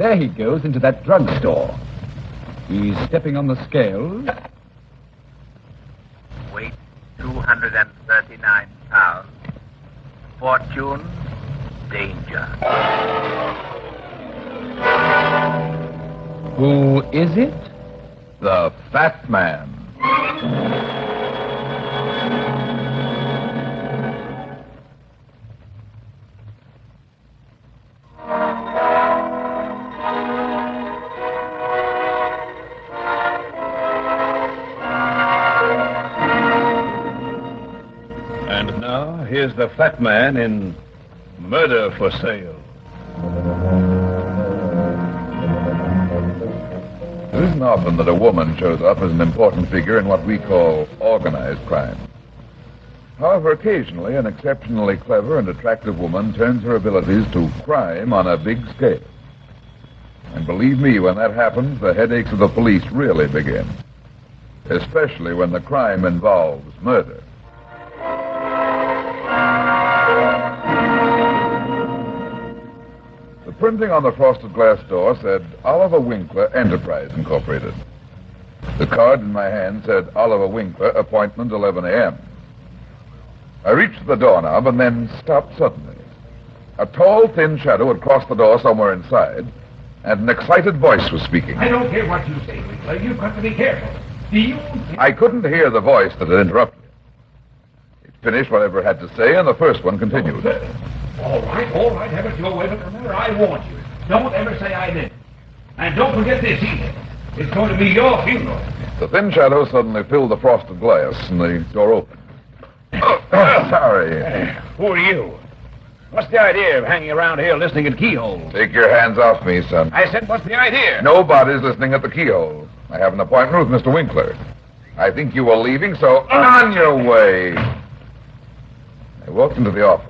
There he goes into that drugstore. He's stepping on the scales. Weight 239 pounds. Fortune, danger. Who is it? The Fat Man. And now, here's the Fat Man in Murder for Sale. It isn't often that a woman shows up as an important figure in what we call organized crime. However, occasionally an exceptionally clever and attractive woman turns her abilities to crime on a big scale. And believe me, when that happens, the headaches of the police really begin. Especially when the crime involves murder. The printing on the frosted glass door said Oliver Winkler Enterprise Incorporated. The card in my hand said Oliver Winkler, appointment 11 a.m. I reached the doorknob and then stopped suddenly. A tall, thin shadow had crossed the door somewhere inside, and an excited voice was speaking. I don't care what you say, Winkler. You've got to be careful. Do you... I couldn't hear the voice that had interrupted me. It finished whatever it had to say, and the first one continued. All right, have it your way, but remember, I warned you. Don't ever say I didn't. And don't forget this either. It's going to be your funeral. The thin shadow suddenly filled the frosted glass, and the door opened. Sorry. Who are you? What's the idea of hanging around here listening at keyholes? Take your hands off me, son. I said, what's the idea? Nobody's listening at the keyhole. I have an appointment with Mr. Winkler. I think you were leaving, so on your way. I walked into the office.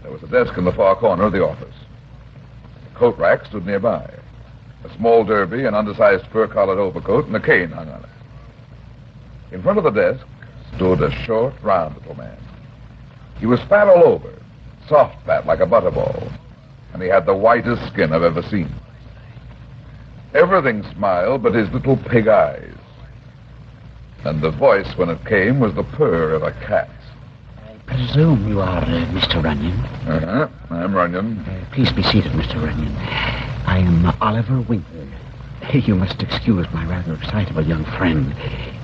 There was a desk in the far corner of the office. A coat rack stood nearby. A small derby, an undersized fur-collared overcoat, and a cane hung on it. In front of the desk stood a short, round little man. He was fat all over, soft fat like a butterball, and he had the whitest skin I've ever seen. Everything smiled but his little pig eyes. And the voice, when it came, was the purr of a cat. I presume you are Mr. Runyon. Uh-huh. I'm Runyon. Please be seated, Mr. Runyon. I am Oliver Winkler. You must excuse my rather excitable young friend.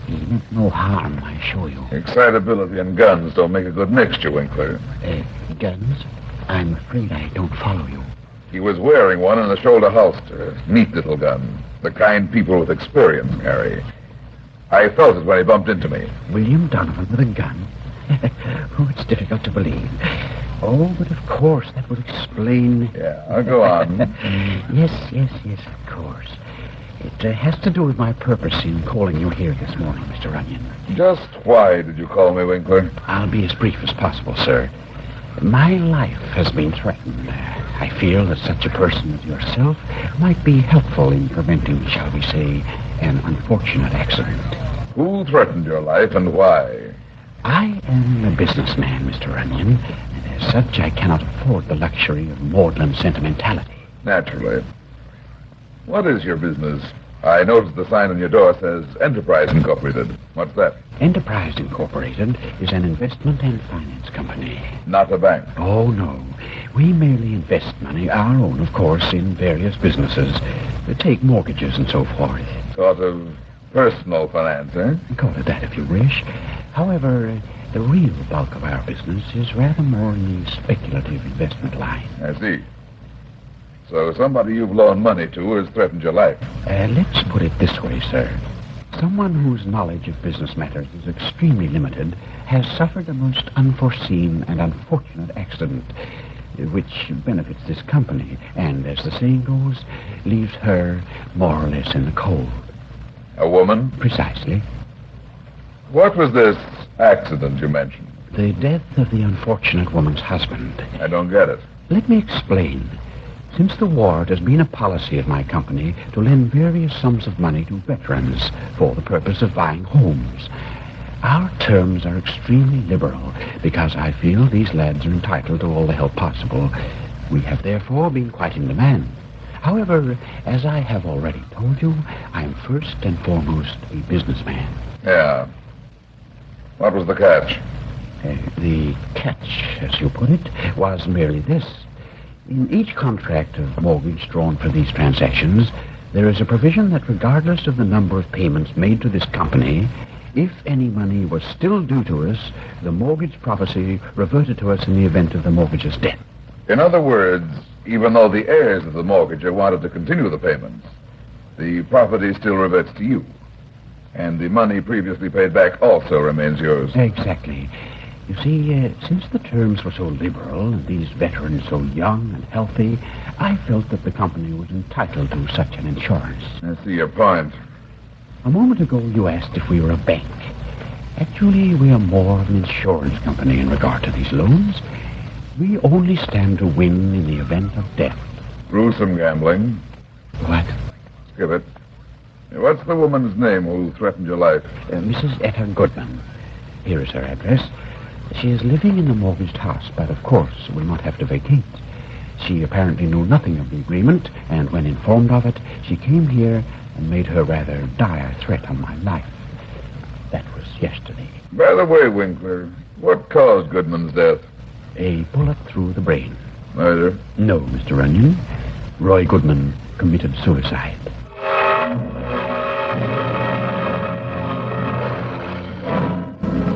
He meant no harm, I assure you. Excitability and guns don't make a good mixture, Winkler. Guns? I'm afraid I don't follow you. He was wearing one in a shoulder holster. Neat little gun. The kind people with experience carry. I felt it when he bumped into me. William Donovan with a gun? Oh, it's difficult to believe. Oh, but of course, that would explain... Yeah, I'll go on. Yes, of course. It has to do with my purpose in calling you here this morning, Mr. Runyon. Just why did you call me, Winkler? I'll be as brief as possible, sir. My life has been threatened. I feel that such a person as yourself might be helpful in preventing, shall we say, an unfortunate accident. Who threatened your life and why? I am a businessman, Mr. Runyon, and as such I cannot afford the luxury of maudlin sentimentality. Naturally. What is your business? I noticed the sign on your door says Enterprise Incorporated. What's that? Enterprise Incorporated is an investment and finance company. Not a bank. Oh, no. We merely invest money, our own, of course, in various businesses. Take mortgages and so forth. Sort of personal finance, eh? Call it that if you wish. However, the real bulk of our business is rather more in the speculative investment line. I see. So somebody you've loaned money to has threatened your life. Let's put it this way, sir. Someone whose knowledge of business matters is extremely limited has suffered a most unforeseen and unfortunate accident, which benefits this company and, as the saying goes, leaves her more or less in the cold. A woman? Precisely. What was this accident you mentioned? The death of the unfortunate woman's husband. I don't get it. Let me explain. Since the war, it has been a policy of my company to lend various sums of money to veterans for the purpose of buying homes. Our terms are extremely liberal because I feel these lads are entitled to all the help possible. We have therefore been quite in demand. However, as I have already told you, I am first and foremost a businessman. Yeah. What was the catch? The catch, as you put it, was merely this. In each contract of mortgage drawn for these transactions, there is a provision that regardless of the number of payments made to this company, if any money was still due to us, the mortgage prophecy reverted to us in the event of the mortgage's death. In other words, even though the heirs of the mortgager wanted to continue the payments, the property still reverts to you. And the money previously paid back also remains yours. Exactly. You see, since the terms were so liberal and these veterans so young and healthy, I felt that the company was entitled to such an insurance. I see your point. A moment ago, you asked if we were a bank. Actually, we are more of an insurance company in regard to these loans. We only stand to win in the event of death. Gruesome gambling. What? Skip it. What's the woman's name who threatened your life? Mrs. Etta Goodman. Here is her address. She is living in the mortgaged house, but of course will not have to vacate. She apparently knew nothing of the agreement, and when informed of it, she came here and made her rather dire threat on my life. That was yesterday. By the way, Winkler, what caused Goodman's death? A bullet through the brain. Murder? No, Mr. Runyon. Roy Goodman committed suicide.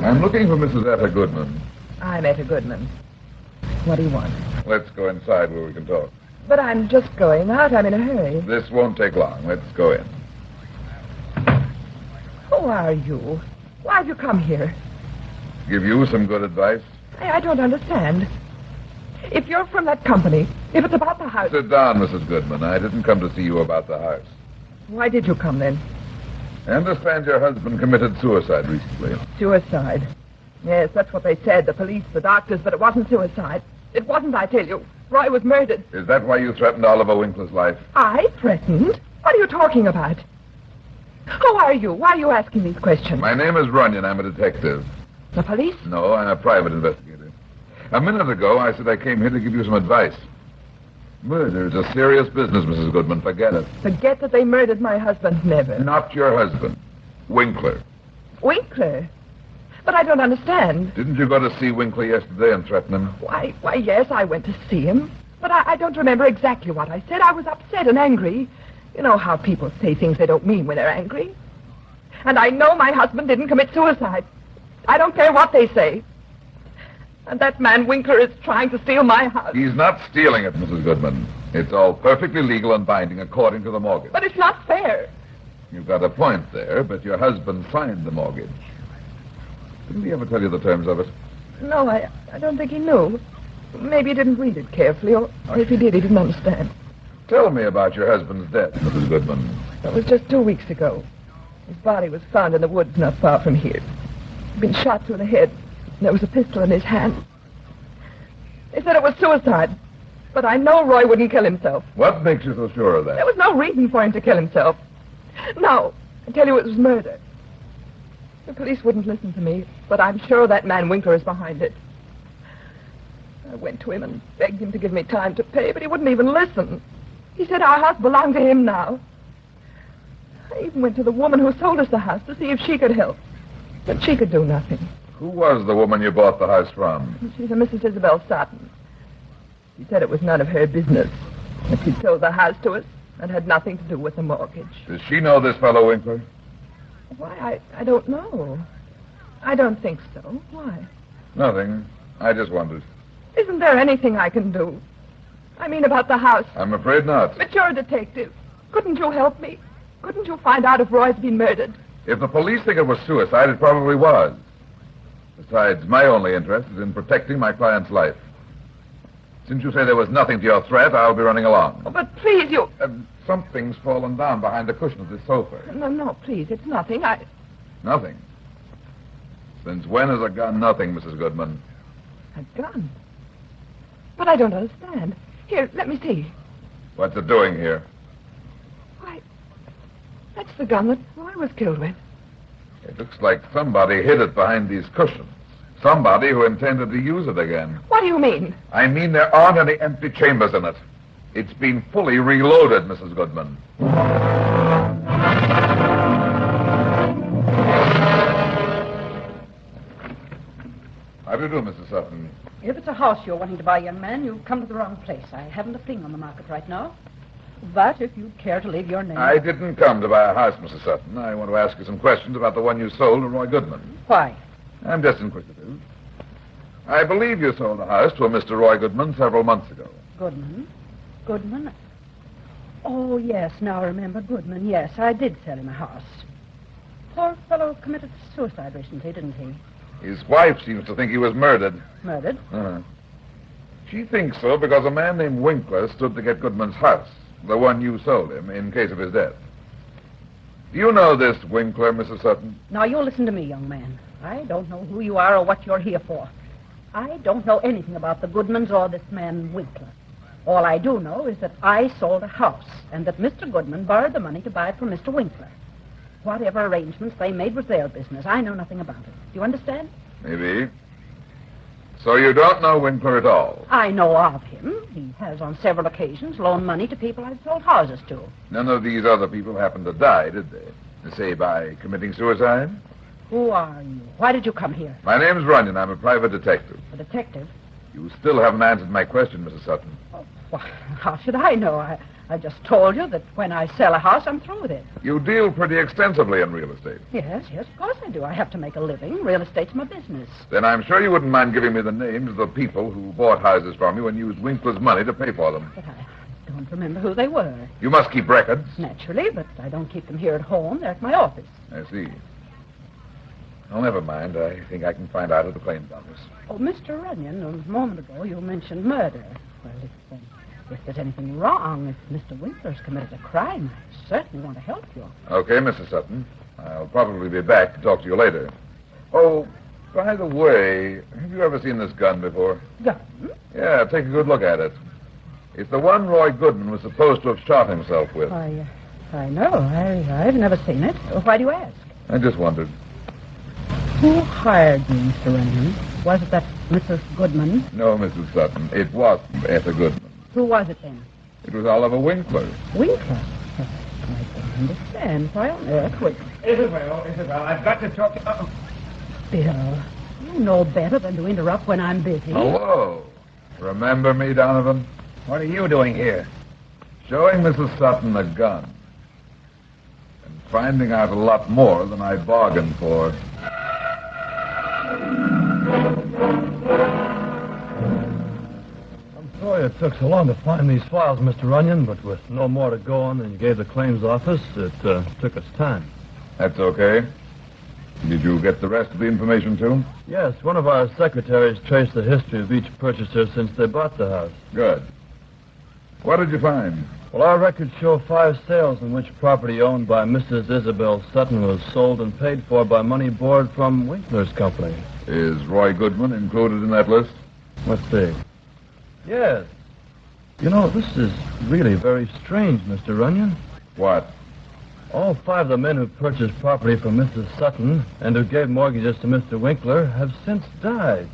I'm looking for Mrs. Etta Goodman. I'm Etta Goodman. What do you want? Let's go inside where we can talk. But I'm just going out. I'm in a hurry. This won't take long. Let's go in. Who are you? Why have you come here? Give you some good advice. I don't understand. If you're from that company, if it's about the house... Sit down, Mrs. Goodman. I didn't come to see you about the house. Why did you come then? I understand your husband committed suicide recently. Suicide. Yes, that's what they said, the police, the doctors, but it wasn't suicide. It wasn't, I tell you. Roy was murdered. Is that why you threatened Oliver Winkler's life? I threatened? What are you talking about? Who are you? Why are you asking these questions? My name is Runyon. I'm a detective. The police? No, I'm a private investigator. A minute ago, I said I came here to give you some advice. Murder is a serious business, Mrs. Goodman. Forget it. Forget that they murdered my husband. Never. Not your husband. Winkler. Winkler? But I don't understand. Didn't you go to see Winkler yesterday and threaten him? Why, yes, I went to see him. But I don't remember exactly what I said. I was upset and angry. You know how people say things they don't mean when they're angry. And I know my husband didn't commit suicide. I don't care what they say. And that man Winkler is trying to steal my house. He's not stealing it, Mrs. Goodman. It's all perfectly legal and binding according to the mortgage. But it's not fair. You've got a point there, but your husband signed the mortgage. Didn't he ever tell you the terms of it? No, I don't think he knew. Maybe he didn't read it carefully, or if he did, he didn't understand. Tell me about your husband's death, Mrs. Goodman. It was just 2 weeks ago. His body was found in the woods not far from here. He'd been shot through the head. There was a pistol in his hand. They said it was suicide. But I know Roy wouldn't kill himself. What makes you so sure of that? There was no reason for him to kill himself. No, I tell you it was murder. The police wouldn't listen to me, but I'm sure that man Winkler is behind it. I went to him and begged him to give me time to pay, but he wouldn't even listen. He said our house belonged to him now. I even went to the woman who sold us the house to see if she could help. But she could do nothing. Who was the woman you bought the house from? She's a Mrs. Isabelle Sutton. She said it was none of her business. That she'd sold the house to us and had nothing to do with the mortgage. Does she know this fellow Winkler? Why, I don't know. I don't think so. Why? Nothing. I just wondered. Isn't there anything I can do? I mean about the house. I'm afraid not. But you're a detective. Couldn't you help me? Couldn't you find out if Roy's been murdered? If the police think it was suicide, it probably was. Besides, my only interest is in protecting my client's life. Since you say there was nothing to your threat, I'll be running along. Oh, but please, you... Something's fallen down behind the cushion of this sofa. No, please, it's nothing. Nothing? Since when has a gun nothing, Mrs. Goodman? A gun? But I don't understand. Here, let me see. What's it doing here? Why, that's the gun that Roy was killed with. It looks like somebody hid it behind these cushions. Somebody who intended to use it again. What do you mean? I mean there aren't any empty chambers in it. It's been fully reloaded, Mrs. Goodman. How do you do, Mrs. Sutton? If it's a house you're wanting to buy, young man, you've come to the wrong place. I haven't a thing on the market right now. But if you'd care to leave your name... I didn't come to buy a house, Mrs. Sutton. I want to ask you some questions about the one you sold to Roy Goodman. Why? I'm just inquisitive. I believe you sold the house to a Mr. Roy Goodman several months ago. Goodman? Goodman? Oh, yes, now I remember Goodman. Yes, I did sell him a house. Poor fellow committed suicide recently, didn't he? His wife seems to think he was murdered. Murdered? Uh-huh. She thinks so because a man named Winkler stood to get Goodman's house, the one you sold him, in case of his death. Do you know this Winkler, Mrs. Sutton? Now, you listen to me, young man. I don't know who you are or what you're here for. I don't know anything about the Goodmans or this man Winkler. All I do know is that I sold a house and that Mr. Goodman borrowed the money to buy it from Mr. Winkler. Whatever arrangements they made was their business. I know nothing about it. Do you understand? Maybe. So you don't know Winkler at all? I know of him. He has on several occasions loaned money to people I've sold houses to. None of these other people happened to die, did they? Say, by committing suicide? Who are you? Why did you come here? My name's Runyon. I'm a private detective. A detective? You still haven't answered my question, Mrs. Sutton. Oh, why, how should I know? I just told you that when I sell a house, I'm through with it. You deal pretty extensively in real estate. Yes, of course I do. I have to make a living. Real estate's my business. Then I'm sure you wouldn't mind giving me the names of the people who bought houses from you and used Winkler's money to pay for them. But I don't remember who they were. You must keep records. Naturally, but I don't keep them here at home. They're at my office. I see. Oh, never mind. I think I can find out at the claims office. Oh, Mr. Runyon, a moment ago you mentioned murder. Well, if there's anything wrong, if Mr. Winkler's committed a crime, I certainly want to help you. Okay, Mrs. Sutton. I'll probably be back to talk to you later. Oh, by the way, have you ever seen this gun before? Gun? Yeah, take a good look at it. It's the one Roy Goodman was supposed to have shot himself with. I know. I've never seen it. Why do you ask? I just wondered. Who hired you, Mr. Runyon? Was it that Mrs. Goodman? No, Mrs. Sutton. It wasn't Etta Goodman. Who was it then? It was Oliver Winkler. Winkler? I don't understand. Why on earth would... Isabelle, I've got to talk to... Bill, you know better than to interrupt when I'm busy. Hello. Remember me, Donovan? What are you doing here? Showing Mrs. Sutton a gun. And finding out a lot more than I bargained for. I'm sorry it took so long to find these files, Mr. Runyon, but with no more to go on than you gave the claims office, it took us time. That's okay. Did you get the rest of the information, too? Yes, one of our secretaries traced the history of each purchaser since they bought the house. Good. What did you find? Well, our records show 5 sales in which property owned by Mrs. Isabelle Sutton was sold and paid for by money borrowed from Winkler's company. Is Roy Goodman included in that list? Let's see. Yes. You know, this is really very strange, Mr. Runyon. What? All 5 of the men who purchased property from Mrs. Sutton and who gave mortgages to Mr. Winkler have since died.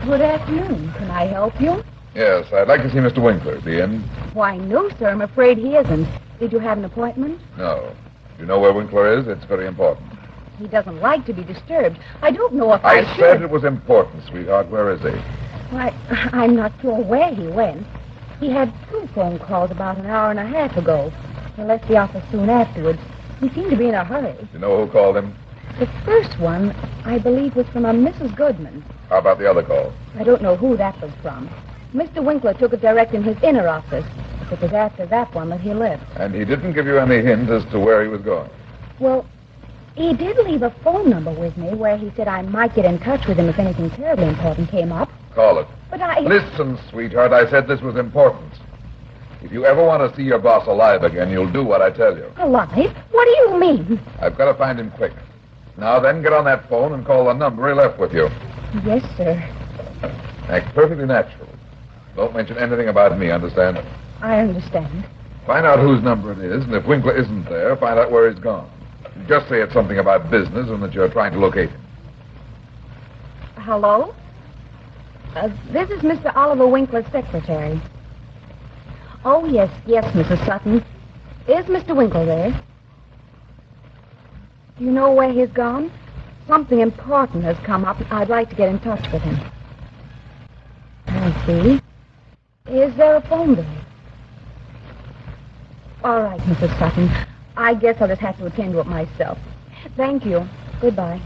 Good afternoon. Can I help you? Yes, I'd like to see Mr. Winkler. Is he in? Why, no, sir. I'm afraid he isn't. Did you have an appointment? No. Do you know where Winkler is? It's very important. He doesn't like to be disturbed. I don't know if I should. said it was important, sweetheart. Where is he? Why, I'm not sure where he went. He had 2 phone calls about an hour and a half ago. He left the office soon afterwards. He seemed to be in a hurry. Do you know who called him? The first one, I believe, was from a Mrs. Goodman. How about the other call? I don't know who that was from. Mr. Winkler took it direct in his inner office. It was after that one that he left. And he didn't give you any hint as to where he was going? Well, he did leave a phone number with me where he said I might get in touch with him if anything terribly important came up. Call it. But I... Listen, sweetheart, I said this was important. If you ever want to see your boss alive again, you'll do what I tell you. Alive? What do you mean? I've got to find him quick. Now then, get on that phone and call the number he left with you. Yes, sir. Act perfectly natural. Don't mention anything about me, understand? I understand. Find out whose number it is, and if Winkler isn't there, find out where he's gone. Just say it's something about business and that you're trying to locate him. Hello? This is Mr. Oliver Winkler's secretary. Oh, yes, Mrs. Sutton. Is Mr. Winkler there? Do you know where he's gone? Something important has come up. I'd like to get in touch with him. I see. Is there a phone there? All right, Mrs. Sutton. I guess I'll just have to attend to it myself. Thank you. Goodbye.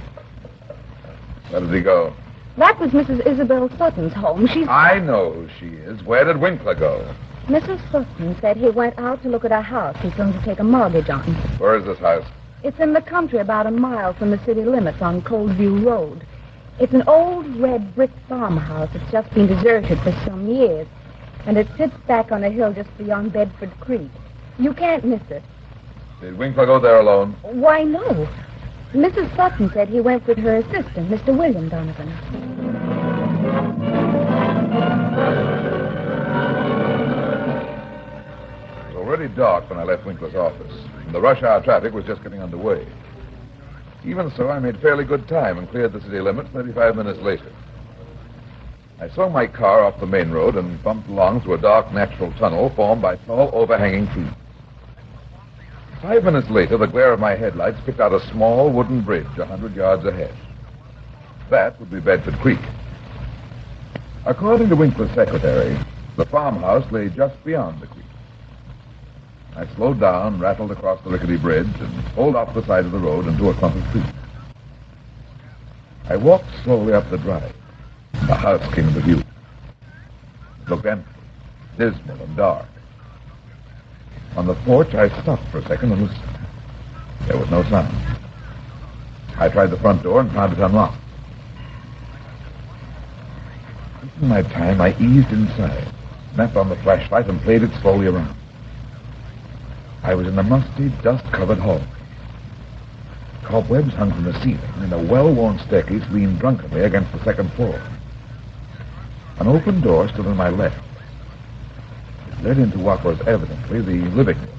Where did he go? That was Mrs. Isabelle Sutton's home. I know who she is. Where did Winkler go? Mrs. Sutton said he went out to look at a house he's going to take a mortgage on. Where is this house? It's in the country about a mile from the city limits on Coldview Road. It's an old red brick farmhouse that's just been deserted for some years. And it sits back on a hill just beyond Bedford Creek. You can't miss it. Did Winkler go there alone? Why, no. Mrs. Sutton said he went with her assistant, Mr. William Donovan. It was already dark when I left Winkler's office, and the rush hour traffic was just getting underway. Even so, I made fairly good time and cleared the city limits 35 minutes later. I swung my car off the main road and bumped along through a dark natural tunnel formed by tall, overhanging trees. 5 minutes later, the glare of my headlights picked out a small wooden bridge 100 yards ahead. That would be Bedford Creek. According to Winkler's secretary, the farmhouse lay just beyond the creek. I slowed down, rattled across the rickety bridge, and pulled off the side of the road into a clump of trees. I walked slowly up the drive. The house came into view. It looked empty, dismal, and dark. On the porch, I stopped for a second and listened. There was no sound. I tried the front door and found it unlocked. Taking my time, I eased inside, snapped on the flashlight, and played it slowly around. I was in a musty, dust-covered hall. Cobwebs hung from the ceiling, and a well-worn staircase leaned drunkenly against the second floor. An open door stood on my left. It led into what was evidently the living room.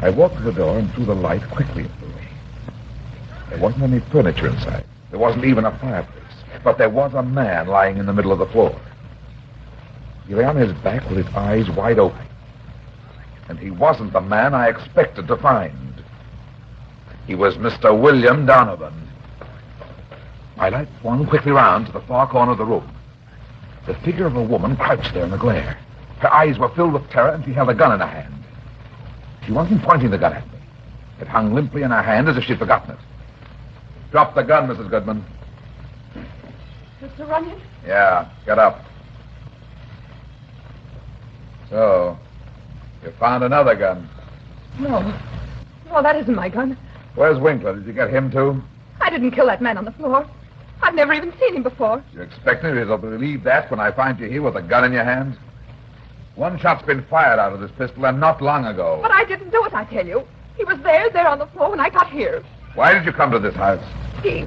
I walked to the door and threw the light quickly into the room. There wasn't any furniture inside. There wasn't even a fireplace. But there was a man lying in the middle of the floor. He lay on his back with his eyes wide open. And he wasn't the man I expected to find. He was Mr. William Donovan. My light swung quickly round to the far corner of the room. The figure of a woman crouched there in the glare. Her eyes were filled with terror, and she held a gun in her hand. She wasn't pointing the gun at me. It hung limply in her hand as if she'd forgotten it. Drop the gun, Mrs. Goodman. Mr. Runyon? Yeah, get up. So, you found another gun. No. No, that isn't my gun. Where's Winkler? Did you get him, too? I didn't kill that man on the floor. I've never even seen him before. You expect me to believe that when I find you here with a gun in your hand? One shot's been fired out of this pistol, and not long ago. But I didn't do it, I tell you. He was there on the floor when I got here. Why did you come to this house? He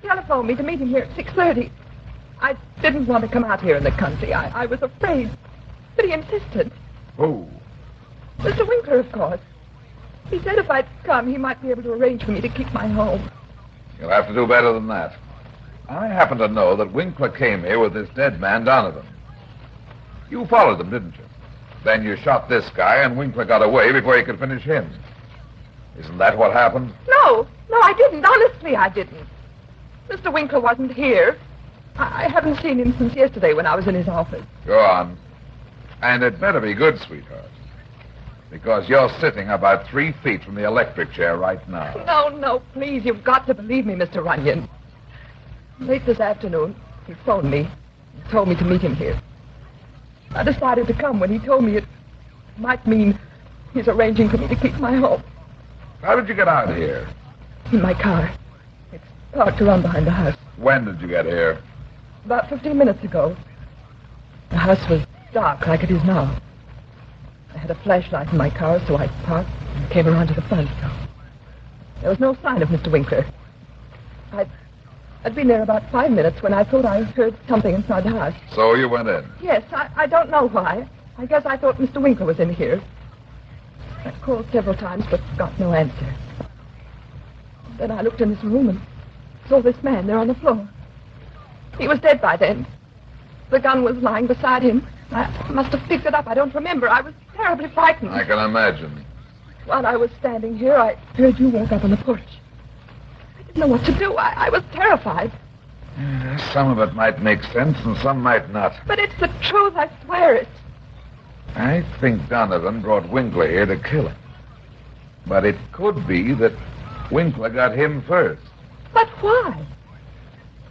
telephoned me to meet him here at 6:30. I didn't want to come out here in the country. I was afraid. But he insisted. Who? Mr. Winkler, of course. He said if I'd come, he might be able to arrange for me to keep my home. You'll have to do better than that. I happen to know that Winkler came here with this dead man, Donovan. You followed them, didn't you? Then you shot this guy, and Winkler got away before he could finish him. Isn't that what happened? No, I didn't. Honestly, I didn't. Mr. Winkler wasn't here. I haven't seen him since yesterday when I was in his office. Go on. And it better be good, sweetheart. Because you're sitting about 3 feet from the electric chair right now. No, please. You've got to believe me, Mr. Runyon. Late this afternoon, he phoned me and told me to meet him here. I decided to come when he told me it might mean he's arranging for me to keep my home. How did you get out here? In my car. It's parked around behind the house. When did you get here? About 15 minutes ago. The house was dark like it is now. I had a flashlight in my car, so I parked and came around to the front. There was no sign of Mr. Winkler. I'd been there about 5 minutes when I thought I heard something inside the house. So you went in. Yes, I don't know why. I guess I thought Mr. Winkler was in here. I called several times, but got no answer. Then I looked in this room and saw this man there on the floor. He was dead by then. The gun was lying beside him. I must have picked it up. I don't remember. I was terribly frightened. I can imagine. While I was standing here, I heard you walk up on the porch. I didn't know what to do. I was terrified. Some of it might make sense and some might not. But it's the truth. I swear it. I think Donovan brought Winkler here to kill him. But it could be that Winkler got him first. But why?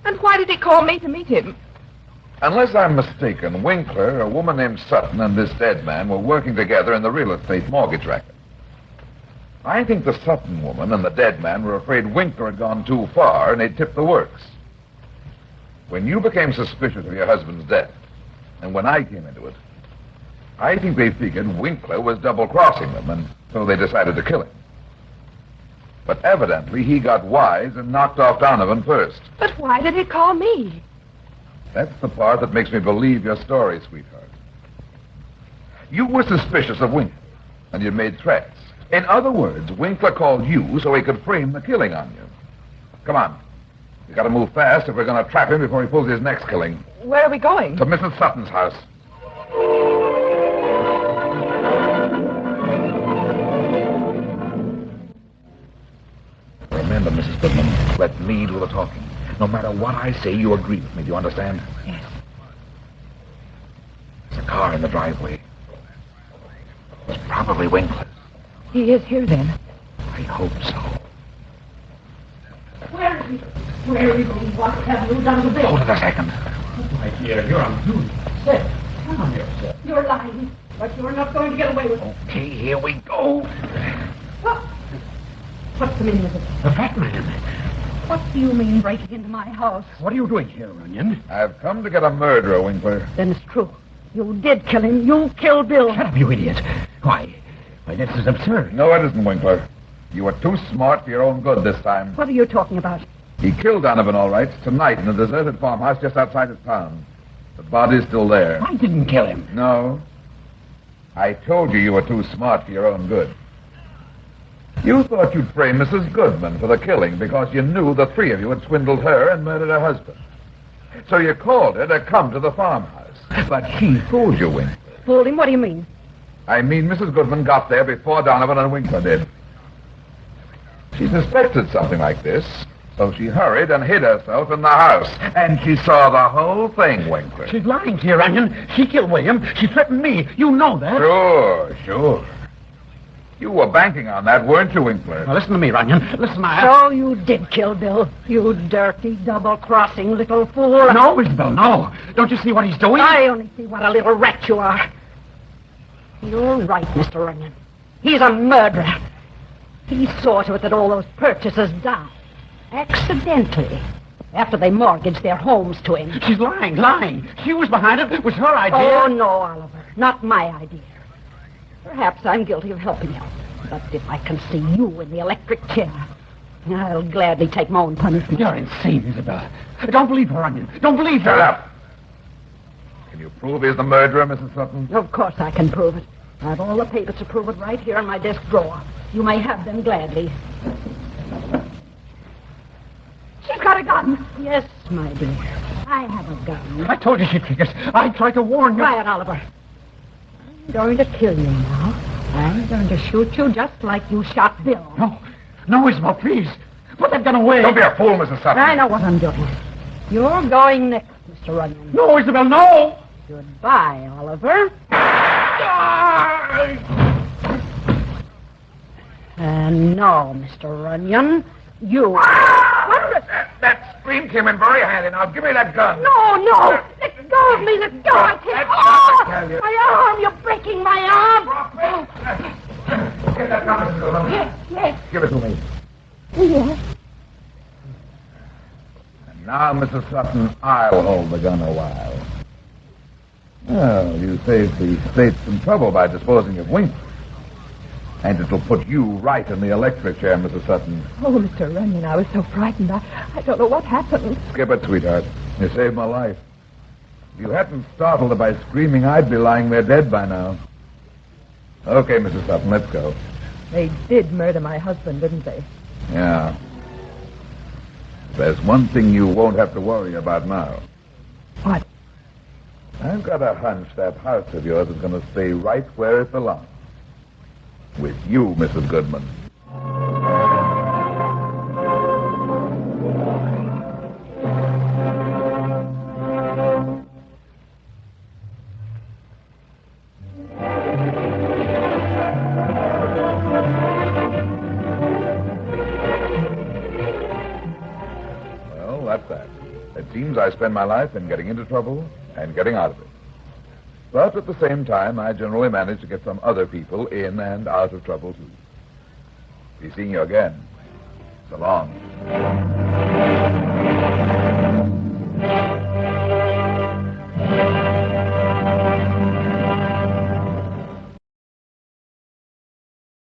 And why did he call me to meet him? Unless I'm mistaken, Winkler, a woman named Sutton, and this dead man were working together in the real estate mortgage racket. I think the Sutton woman and the dead man were afraid Winkler had gone too far and they'd tipped the works. When you became suspicious of your husband's death, and when I came into it, I think they figured Winkler was double-crossing them, and so they decided to kill him. But evidently he got wise and knocked off Donovan first. But why did he call me? That's the part that makes me believe your story, sweetheart. You were suspicious of Winkler, and you made threats. In other words, Winkler called you so he could frame the killing on you. Come on. We gotta move fast if we're gonna trap him before he pulls his next killing. Where are we going? To Mrs. Sutton's house. Remember, Mrs. Goodman, let me do the talking. No matter what I say, you agree with me. Do you understand? Yes. There's a car in the driveway. It's probably Winkler. He is here, then. I hope so. Where is he? Where are you going? What have you done to Bill? Hold it a second. My dear, you're on duty. Sit. Come on here, sir. You're lying, but you're not going to get away with it. Okay, here we go. What's the meaning of it? The fat man. What do you mean breaking into my house? What are you doing here, Runyon? I've come to get a murderer, Winkler. Then it's true. You did kill him. You killed Bill. Shut up, you idiot. Why, this is absurd. No, it isn't, Winkler. You were too smart for your own good this time. What are you talking about? He killed Donovan, all right, tonight in a deserted farmhouse just outside his town. The body's still there. I didn't kill him. No. I told you you were too smart for your own good. You thought you'd frame Mrs. Goodman for the killing because you knew the three of you had swindled her and murdered her husband. So you called her to come to the farmhouse. But she fooled you, Winkler. Fooled him? What do you mean? I mean Mrs. Goodman got there before Donovan and Winkler did. She suspected something like this, so she hurried and hid herself in the house. And she saw the whole thing, Winkler. She's lying to you, Runyon. She killed William. She threatened me. You know that. Sure. You were banking on that, weren't you, Winkler? Now, listen to me, Runyon. Listen, So you did kill Bill. You dirty, double-crossing little fool. No, Isabelle, no. Don't you see what he's doing? I only see what a little rat you are. You're right, Mr. Runyon. He's a murderer. He saw to it that all those purchasers died. Accidentally. After they mortgaged their homes to him. She's lying. She was behind it. It was her idea. Oh, no, Oliver. Not my idea. Perhaps I'm guilty of helping you. But if I can see you in the electric chair, I'll gladly take my own punishment. You're insane, Isabelle. Don't believe her, Runyon. Don't believe her. Shut up. Can you prove he's the murderer, Mrs. Sutton? Of course I can prove it. I've all the papers to prove it right here in my desk drawer. You may have them gladly. She's got a gun. Yes, my dear. I have a gun. I told you she'd trick us. I tried to warn you. Quiet, Oliver. I'm going to kill you now. I'm going to shoot you just like you shot Bill. No, Isabelle, please. Put that gun away. Don't be a fool, Mrs. Sutton. I know what I'm doing. You're going next, Mr. Runyon. No, Isabelle, no. Goodbye, Oliver. And now, Mr. Runyon, you... That scream came in very handy. Now, give me that gun. No! Let go of me! Let go! I can't... Oh! My arm! You're breaking my arm! Get that gun, Mrs. Goodman. Yes. Give it to me. Yes. And now, Mrs. Sutton, I'll hold the gun a while. Well, you saved the state some trouble by disposing of Winkler. And it'll put you right in the electric chair, Mrs. Sutton. Oh, Mr. Runyon, I was so frightened. I don't know what happened. Skip it, sweetheart. You saved my life. If you hadn't startled her by screaming, I'd be lying there dead by now. Okay, Mrs. Sutton, let's go. They did murder my husband, didn't they? Yeah. There's one thing you won't have to worry about now. What? I've got a hunch that house of yours is going to stay right where it belongs. With you, Mrs. Goodman. Well, that's that. It seems I spend my life in getting into trouble and getting out of it. But at the same time, I generally manage to get some other people in and out of trouble, too. Be seeing you again. So long.